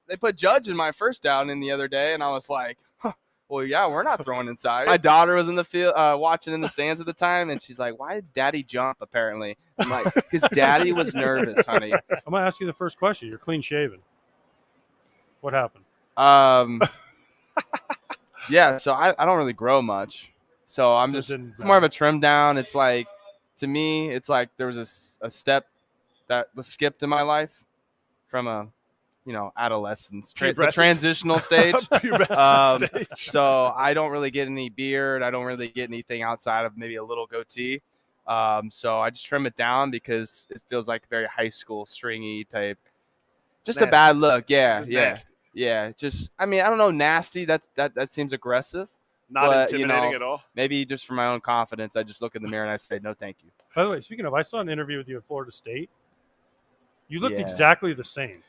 they put Judge in my first down in the other day, and I was like, well, yeah, we're not throwing inside. My daughter was in the field watching in the stands at the time, and she's like, why did Daddy jump, apparently? I'm like, because Daddy was nervous, honey. I'm going to ask you the first question. You're clean shaven. What happened? Yeah, so I don't really grow much. So it's more of a trim down. It's like, to me, it's like there was a step that was skipped in my life from a adolescence, the transitional stage. Stage. So I don't really get any beard. I don't really get anything outside of maybe a little goatee. So I just trim it down because it feels like very high school, stringy type. Just nasty. A bad look. Yeah, nasty. Yeah. Just, I don't know, nasty. That seems aggressive. Not intimidating at all. Maybe just for my own confidence, I just look in the mirror and I say, no, thank you. By the way, speaking of, I saw an interview with you at Florida State. You looked exactly the same.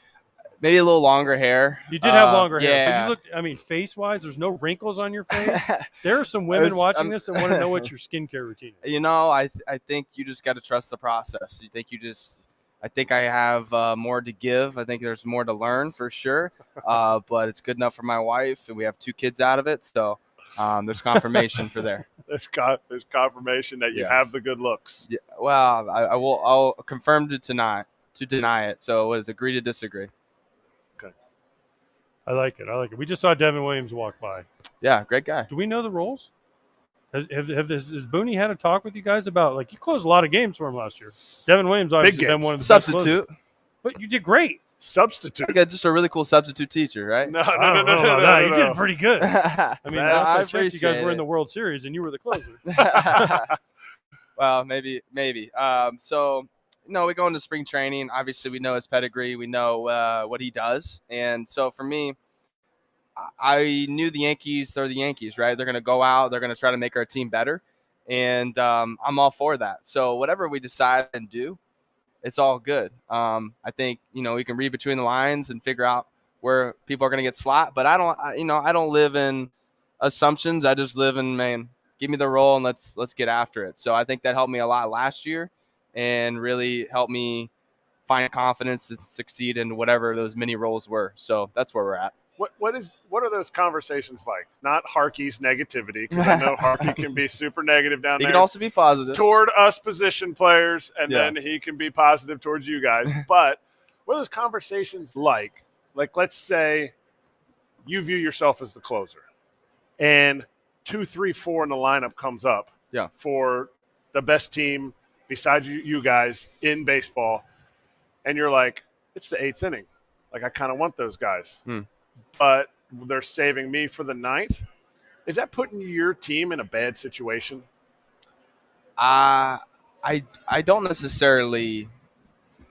Maybe a little longer hair. You did have longer hair. Yeah. But you looked, face-wise, there's no wrinkles on your face. There are some women watching this that want to know what your skincare routine is. I think you just got to trust the process. I think I have more to give. I think there's more to learn for sure. But it's good enough for my wife, and we have 2 kids out of it. So there's confirmation for there. There's confirmation that you have the good looks. Yeah. Well, I'll confirm to deny it. So what is agree to disagree? I like it. We just saw Devin Williams walk by. Yeah, great guy. Do we know the roles? Has Booney had a talk with you guys about, you closed a lot of games for him last year? Devin Williams obviously been one of the substitute. But you did great. Substitute. You got just a really cool substitute teacher, right? No. You did pretty good. I I checked, you guys were in the World Series and you were the closer. Well, maybe. So, we go into spring training. Obviously, we know his pedigree. We know what he does. And so for me, I knew the Yankees. They're the Yankees, right? They're going to go out. They're going to try to make our team better. And I'm all for that. So whatever we decide and do, it's all good. I think, we can read between the lines and figure out where people are going to get slot. But I don't live in assumptions. I just live in, man, give me the role and let's get after it. So I think that helped me a lot last year and really helped me find confidence to succeed in whatever those mini roles were. So that's where we're at. What are those conversations like? Not Harkey's negativity, because I know Harkey can be super negative down there. He can also be positive toward us position players, and then he can be positive towards you guys. But what are those conversations like? Like, let's say you view yourself as the closer, and 2, 3, 4 in the lineup comes up for the best team besides you guys in baseball, and you're like, it's the 8th inning. Like, I kind of want those guys. But they're saving me for the 9th. Is that putting your team in a bad situation? I don't necessarily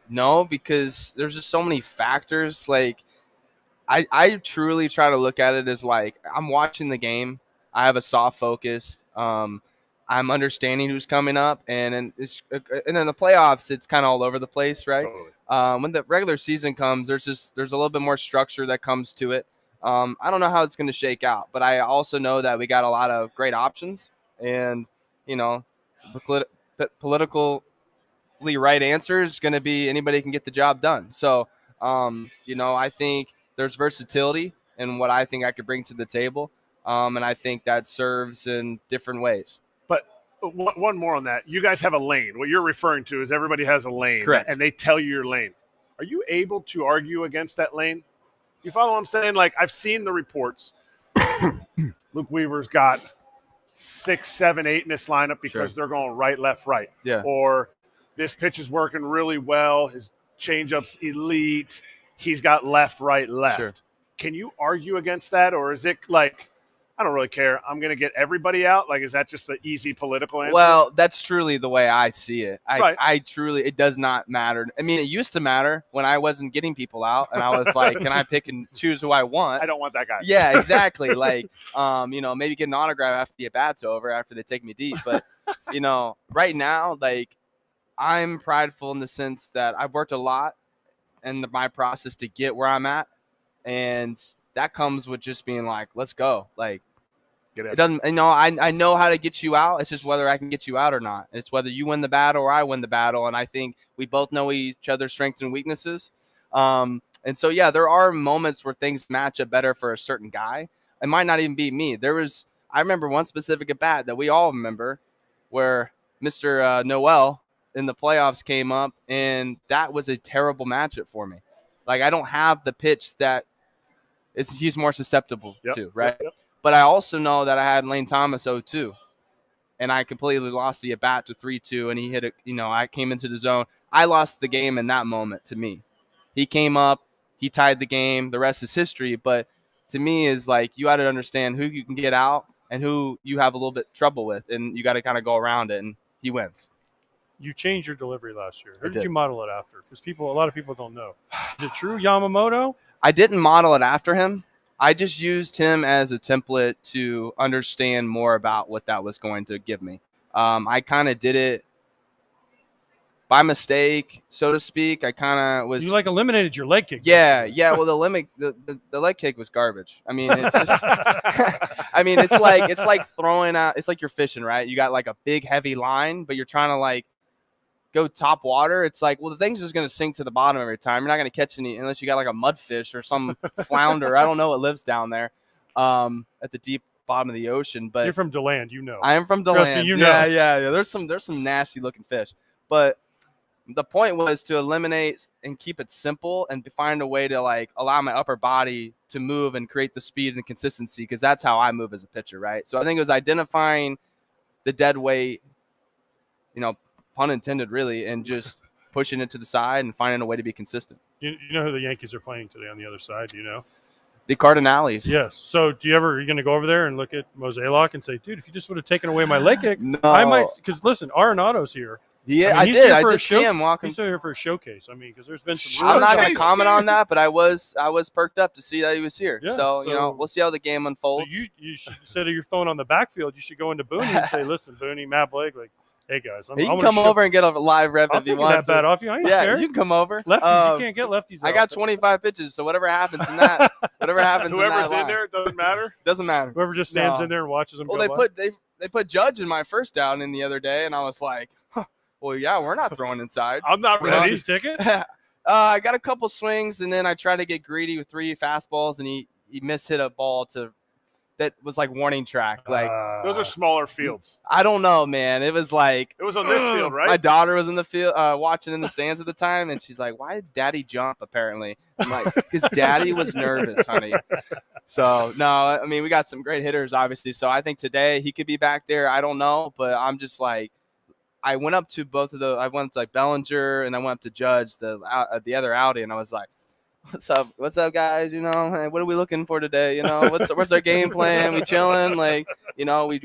know, because there's just so many factors. Like, I truly try to look at it as like I'm watching the game. I have a soft focus. I'm understanding who's coming up, and in the playoffs, it's kind of all over the place, right? Totally. When the regular season comes, there's a little bit more structure that comes to it. I don't know how it's going to shake out, but I also know that we got a lot of great options, and the politically right answer is going to be anybody can get the job done. So, I think there's versatility in what I think I could bring to the table, and I think that serves in different ways. But one more on that. You guys have a lane. What you're referring to is everybody has a lane. Correct. And they tell you your lane. Are you able to argue against that lane? You follow what I'm saying? Like, I've seen the reports. Luke Weaver's got 6, 7, 8 in this lineup because they're going right, left, right. Yeah. Or this pitch is working really well. His changeup's elite. He's got left, right, left. Sure. Can you argue against that? Or is it like, I don't really care, I'm going to get everybody out? Like, is that just the easy political answer? Well, that's truly the way I see it. Right. It does not matter. I mean, it used to matter when I wasn't getting people out, and I was like, can I pick and choose who I want? I don't want that guy. Yeah, exactly. Like, maybe get an autograph after the at-bat's over, after they take me deep. But, right now, like, I'm prideful in the sense that I've worked a lot in my process to get where I'm at, and that comes with just being like, let's go. Like, it doesn't, I know how to get you out. It's just whether I can get you out or not. It's whether you win the battle or I win the battle. And I think we both know each other's strengths and weaknesses. And so, yeah, there are moments where things match up better for a certain guy. It might not even be me. I remember one specific at bat that we all remember where Mr. Noel in the playoffs came up, and that was a terrible matchup for me. Like, I don't have the pitch that he's more susceptible to, right? Yep. But I also know that I had Lane Thomas 0-2, and I completely lost the at-bat to 3-2, and he hit it. I came into the zone. I lost the game in that moment to me. He came up. He tied the game. The rest is history. But to me is like you got to understand who you can get out and who you have a little bit trouble with, and you got to kind of go around it, and he wins. You changed your delivery last year. Who did you model it after? Because a lot of people don't know. Is it true Yamamoto? I didn't model it after him. I just used him as a template to understand more about what that was going to give me. I kind of did it by mistake, so to speak. I kind of was. You eliminated your leg kick. Yeah. Well, the leg kick was garbage. I mean, it's just. it's like throwing out. It's like you're fishing, right? You got like a big heavy line, but you're trying to go top water. It's like, well, the thing's just going to sink to the bottom every time. You're not going to catch any unless you got like a mudfish or some flounder. I don't know what lives down there at the deep bottom of the ocean. But you're from DeLand, I am from DeLand. Trust me, Yeah. There's some nasty looking fish. But the point was to eliminate and keep it simple and find a way to allow my upper body to move and create the speed and consistency, because that's how I move as a pitcher, right? So I think it was identifying the dead weight, pun intended, really, and just pushing it to the side and finding a way to be consistent. You know who the Yankees are playing today on the other side? Do you know? The Cardinals. Yes. So are you going to go over there and look at Mozeliak and say, dude, if you just would have taken away my leg kick, no. I might – because, listen, Arenado's here. Yeah, I did. I did see him walking. He's here for a showcase. I mean, because there's been some. I'm not going to comment on that, but I was perked up to see that he was here. Yeah, so we'll see how the game unfolds. So you said you're throwing on the backfield. You should go into Booney and say, listen, Booney, Matt Blake, hey guys, he can come over and get a live rep if he wants. That bat off you. I ain't scared. You can come over. Lefties, you can't get lefties. I got 25 pitches, so whatever happens in that, whoever's in there, doesn't matter. Doesn't matter. Whoever just stands in there and watches them. Well, they put Judge in my first down in the other day, and I was like, well, yeah, we're not throwing inside. I'm not ready. His ticket. I got a couple swings, and then I tried to get greedy with 3 fastballs, and he mishit a ball that was like warning track. Those are smaller fields. I don't know, man. It was like it was on this field, right? My daughter was in the field watching in the stands at the time, and she's like, "Why did Daddy jump?" Apparently, I'm like, "His daddy was nervous, honey." So no, I mean we got some great hitters, obviously. So I think today he could be back there. I don't know, but I'm just like. I went up to both of those. I went to Bellinger and I went up to Judge, the other outie, and I was like, "What's up, guys? Hey, what are we looking for today? What's our game plan? We chilling? We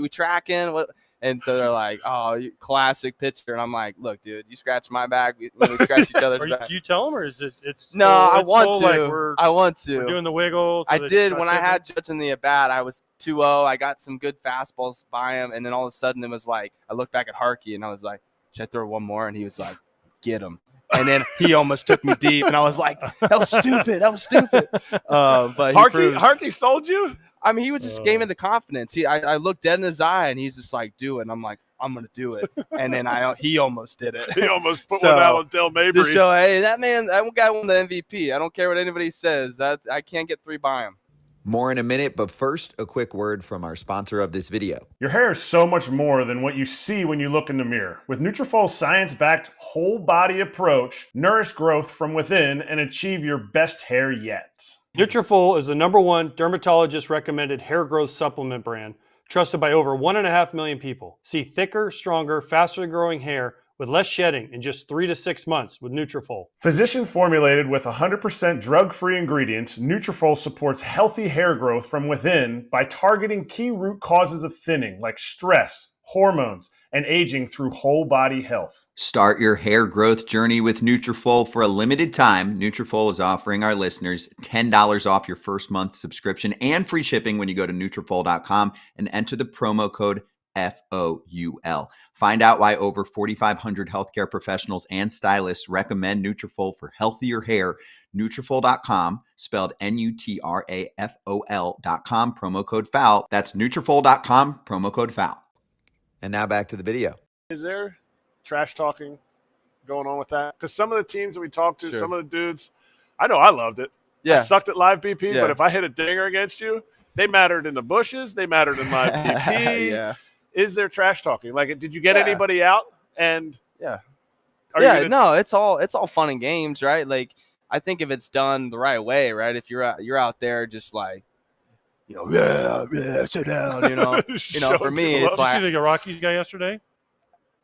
tracking? What?" And so they're like, "Oh, you classic pitcher," and I'm like, "Look, dude, you scratch my back, we scratch each other's back." Do you tell them, or is it? No, I want to. I want to. We're doing the wiggle. I did when I had Judge in the at bat. I was 2-0. I got some good fastballs by him, and then all of a sudden it was like I looked back at Harkey and I was like, "Should I throw one more?" And he was like, "Get him." And then he almost took me deep, and I was like, "That was stupid. That was stupid." But Harkey sold you. I mean, he was just gave me the confidence. I looked dead in his eye, and he's just like, "Do it." And I'm like, "I'm gonna do it." And then he almost did it. He almost put one out on Del Mabry. To show, hey, that guy won the MVP. I don't care what anybody says. That I can't get 3 by him. More in a minute, but first, a quick word from our sponsor of this video. Your hair is so much more than what you see when you look in the mirror. With Nutrafol's science-backed whole-body approach, nourish growth from within and achieve your best hair yet. Nutrafol is the #1 dermatologist-recommended hair growth supplement brand, trusted by over 1.5 million people. See thicker, stronger, faster-growing hair with less shedding in just 3 to 6 months with Nutrafol. Physician formulated with 100% drug-free ingredients, Nutrafol supports healthy hair growth from within by targeting key root causes of thinning like stress, hormones, and aging through whole body health. Start your hair growth journey with Nutrafol for a limited time. Nutrafol is offering our listeners $10 off your first month subscription and free shipping when you go to Nutrafol.com and enter the promo code FOUL. Find out why over 4,500 healthcare professionals and stylists recommend Nutrafol for healthier hair. Nutrafol.com, spelled Nutrafol.com, promo code FOUL. That's Nutrafol.com, promo code FOUL. And now back to the video. Is there trash talking going on with that? Because some of the teams that we talked to, some of the dudes I know I loved it. I Yeah. sucked at live BP, Yeah. but if I hit a dinger against you, they mattered in the bushes. They mattered in live BP. Yeah. Is there trash talking? Like, did you get Yeah. anybody out? And Yeah. are you Yeah, gonna no, it's all fun and games, right? Like, I think if it's done the right way, right? If you're out there just like, sit down, for me, people it's up? Did you like see the Rockies guy yesterday?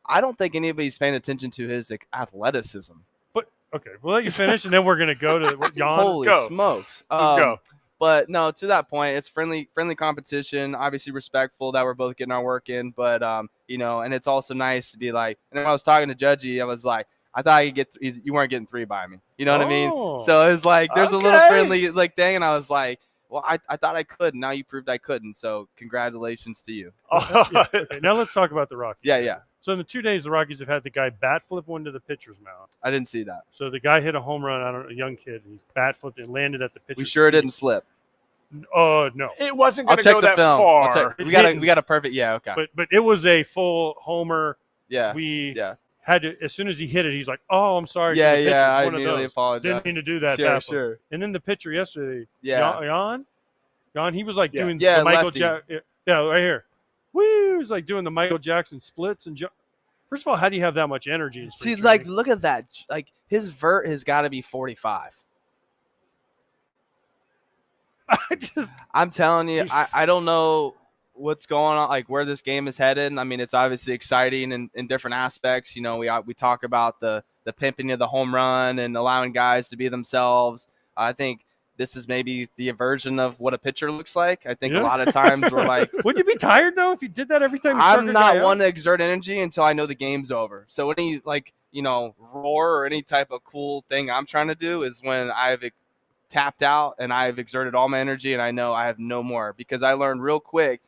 I don't think anybody's paying attention to his athleticism. But okay, we'll let you finish, and then we're gonna go to Jan. Holy go. smokes! Let's go. But no, to that point, it's friendly competition. Obviously, respectful that we're both getting our work in. But and it's also nice to be like. And when I was talking to Judgy, I was like, I thought I could get. You weren't getting 3 by me. You know what I mean? Oh. So it was like there's a little Okay. friendly thing, and I was like, well, I thought I could. Now you proved I couldn't. So congratulations to you. Yeah, okay, now let's talk about the Rockies. Yeah. So in the 2 days, the Rockies have had the guy bat flip one to the pitcher's mouth. I didn't see that. So the guy hit a home run. I don't know, a young kid. And he bat flipped and landed at the pitcher's. We sure feet. didn't slip. Oh no. It wasn't I'll going to check go the that film. far. We got a perfect. Yeah. Okay. But it was a full homer. Yeah. We Yeah. had to, as soon as he hit it, he's like, "Oh, I'm sorry." to Yeah. the pitcher. Yeah. I One of immediately those. apologize. Didn't mean to do that. Sure. bat flip. Sure. And then the pitcher yesterday, Yeah. Jan, he was like Yeah. doing Yeah, the Michael lefty. Jackson. Yeah, right here. Woo! He was like doing the Michael Jackson splits and. First of all, how do you have that much energy in spring See, training? like, look at that. Like, his vert has got to be 45. I'm telling you, I don't know what's going on, like where this game is headed. I mean, it's obviously exciting in different aspects. We talk about the pimping of the home run and allowing guys to be themselves. I think this is maybe the version of what a pitcher looks like. I think a lot of times we're like, wouldn't you be tired though if you did that every time? You struck I'm a not guy one out? to exert energy until I know the game's over. So any roar or any type of cool thing I'm trying to do is when I've tapped out and I've exerted all my energy and I know I have no more, because I learned real quick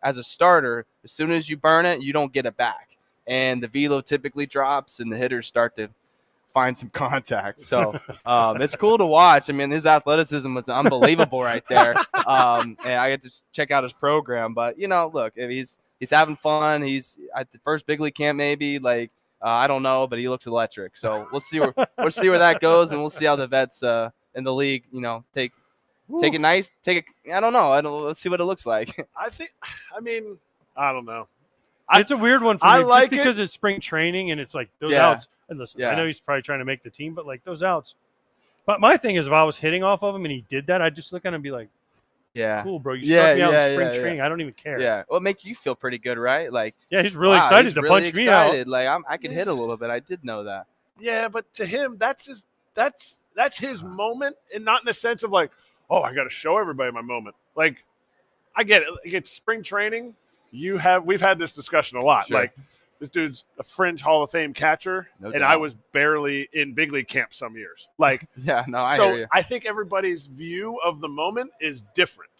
as a starter, as soon as you burn it, you don't get it back. And the velo typically drops and the hitters start to find some contact. So it's cool to watch. I mean, his athleticism was unbelievable right there. And I get to check out his program. But, look, if he's having fun. He's at the first big league camp maybe. Like, I don't know, but he looks electric. So we'll see where that goes, and we'll see how the vets in the league, take it nice. I don't know. Let's see what it looks like. I don't know. It's a weird one for I me, like just because it's spring training and it's like those Yeah. outs. And listen, I Yeah. know he's probably trying to make the team, but like those outs. But my thing is, if I was hitting off of him and he did that, I'd just look at him and be like, Yeah. "Cool, bro. You Yeah, struck me out yeah, in spring yeah, training. I don't even care." Yeah. Well, it make you feel pretty good, right? Like, Yeah, he's really wow, excited he's to really punch me out. excited. Like, I could hit a little bit. I did know that. Yeah, but to him, that's his moment, and not in the sense of like, oh, I got to show everybody my moment. Like, I get it. It's spring training. We've had this discussion a lot. Sure. Like, this dude's a fringe Hall of Fame catcher, No and doubt. I was barely in big league camp some years. Like, Yeah. No, I so hear you. I think everybody's view of the moment is different.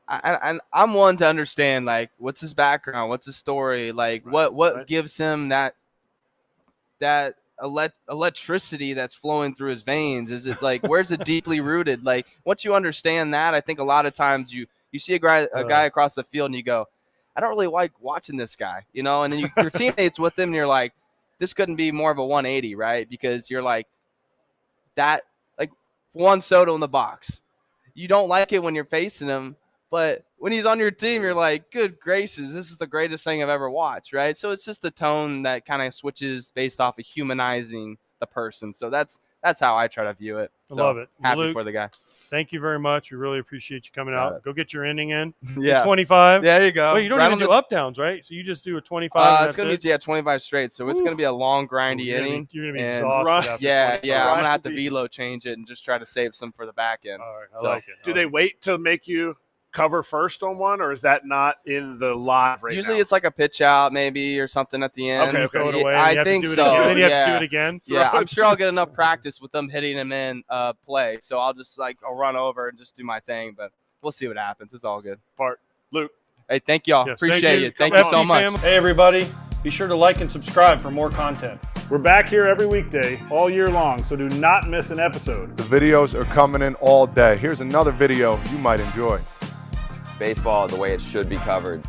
I'm one to understand, like, what's his background, what's his story, like what right. gives him that electricity that's flowing through his veins. Is it like, where's it deeply rooted? Like, once you understand that, I think a lot of times you see a guy across the field and you go, I don't really like watching this guy, and then your teammates with him and you're like, this couldn't be more of a 180, right? Because you're like that, like Juan Soto in the box. You don't like it when you're facing him, but when he's on your team, you're like, good gracious, this is the greatest thing I've ever watched, right? So it's just a tone that kind of switches based off of humanizing the person. So that's how I try to view it. I So love it. Happy Luke, for the guy. Thank you very much. We really appreciate you coming Got out. it. Go get your inning in. Yeah. 25. There you go. Wait, you don't Right even on do the- up downs, right? So you just do a 25. and It's that's gonna it? be 25 straight, so it's gonna be a long, grindy inning. You're gonna be and exhausted. run- after Yeah, 25. yeah. I'm gonna have to Right. velo change it and just try to save some for the back end. All right, I So, like it. Do they wait to make you cover first on one, or is that not in the live right Usually now? it's like a pitch out maybe or something at the end. Okay, Throw it Yeah, away. and you I have to think do it so. again. Then you have to yeah. do it again. Yeah, Throw I'm it sure I'll get enough practice with them hitting him in play. So I'll just I'll run over and just do my thing, but we'll see what happens. It's all good. Part. Luke. Hey, thank y'all. Yes, Appreciate you. Thank Come you so on, much. family. Hey, everybody. Be sure to like and subscribe for more content. We're back here every weekday, all year long, so do not miss an episode. The videos are coming in all day. Here's another video you might enjoy. Baseball the way it should be covered.